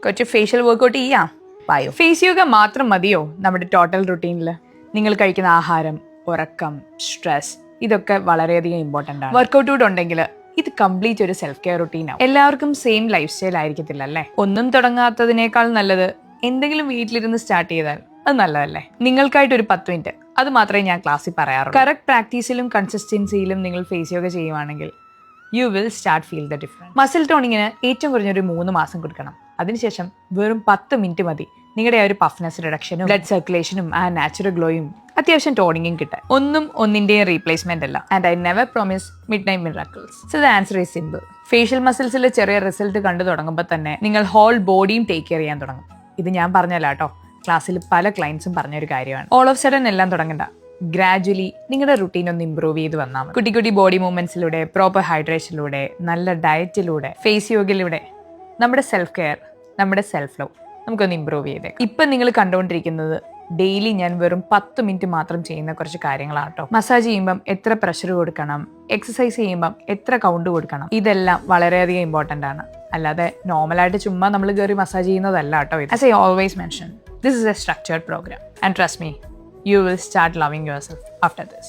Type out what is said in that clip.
കുറച്ച് facial workout ചെയ്യാം. പായോ face yoga മാത്രം മതിയോ നമ്മുടെ ടോട്ടൽ റുട്ടീനിൽ? നിങ്ങൾ കഴിക്കുന്ന ആഹാരം, ഉറക്കം, സ്ട്രെസ് ഇതൊക്കെ വളരെയധികം ഇമ്പോർട്ടൻ്റ് ആണ്. വർക്കൗട്ട് കൂടെ ഉണ്ടെങ്കിൽ ഇത് കംപ്ലീറ്റ് ഒരു സെൽഫ് കെയർ റുട്ടീൻ ആവും. എല്ലാവർക്കും സെയിം ലൈഫ് സ്റ്റൈൽ ആയിരിക്കത്തില്ല അല്ലേ? ഒന്നും തുടങ്ങാത്തതിനേക്കാൾ നല്ലത് എന്തെങ്കിലും വീട്ടിലിരുന്ന് സ്റ്റാർട്ട് ചെയ്താൽ അത് നല്ലതല്ലേ? നിങ്ങൾക്കായിട്ട് ഒരു 10 മിനിറ്റ് അത് മാത്രമേ ഞാൻ ക്ലാസ്സിൽ പറയാറുള്ളൂ. കറക്റ്റ് പ്രാക്ടീസിലും കൺസിസ്റ്റൻസിയിലും നിങ്ങൾ ഫേസ് യോഗ ചെയ്യുവാണെങ്കിൽ you will start feel the difference. Muscle ടോണിങ്ങിന് ഏറ്റവും കുറഞ്ഞൊരു 3 മാസം കൊടുക്കണം. അതിനുശേഷം വെറും 10 മിനിറ്റ് മതി നിങ്ങളുടെ ആ ഒരു പഫ്നെസ് റിഡക്ഷനും ബ്ലഡ് സർക്കുലേഷനും ആ നാച്ചുറൽ ഗ്ലോയും അത്യാവശ്യം ടോണിങ്ങും കിട്ടാൻ. ഒന്നും ഒന്നിന്റെയും റീപ്ലേസ്മെന്റ് അല്ല. And I never promise midnight miracles. So the answer is simple. Facial മസിൽസിൽ ചെറിയ റിസൾട്ട് കണ്ടു തുടങ്ങുമ്പോൾ തന്നെ നിങ്ങൾ ഹോൾ ബോഡിയും ടേക്ക് കെയർ ചെയ്യാൻ തുടങ്ങും. ഇത് ഞാൻ പറഞ്ഞല്ല കേട്ടോ, ക്ലാസ്സിൽ പല ക്ലയൻസും പറഞ്ഞൊരു കാര്യമാണ്. ഓൾ ഓഫ് സഡൻ എല്ലാം തുടങ്ങണ്ട. ഗ്രാജുവലി നിങ്ങളുടെ റുട്ടീൻ ഒന്ന് ഇമ്പ്രൂവ് ചെയ്ത് വന്നാൽ മതി. കുട്ടി കുട്ടി ബോഡി മൂവ്മെന്റ്സിലൂടെ, പ്രോപ്പർ ഹൈഡ്രേഷനിലൂടെ, നല്ല ഡയറ്റിലൂടെ, ഫേസ് യോഗയിലൂടെ നമ്മുടെ സെൽഫ് കെയർ, നമ്മുടെ സെൽഫ് ലവ് നമുക്കൊന്ന് ഇമ്പ്രൂവ് ചെയ്തേ. ഇപ്പം നിങ്ങൾ കണ്ടുകൊണ്ടിരിക്കുന്നത് ഡെയിലി ഞാൻ വെറും 10 മിനിറ്റ് മാത്രം ചെയ്യുന്ന കുറച്ച് കാര്യങ്ങളാണ് കേട്ടോ. മസാജ് ചെയ്യുമ്പം എത്ര പ്രഷർ കൊടുക്കണം, എക്സസൈസ് ചെയ്യുമ്പം എത്ര കൗണ്ട് കൊടുക്കണം, ഇതെല്ലാം വളരെയധികം ഇമ്പോർട്ടൻ്റ് ആണ്. അല്ലാതെ നോർമലായിട്ട് ചുമ്മാ നമ്മൾ കയറി മസാജ് ചെയ്യുന്നതല്ല കേട്ടോ ഇത്. As I always mention, this is a structured program and trust me, you will start loving yourself after this.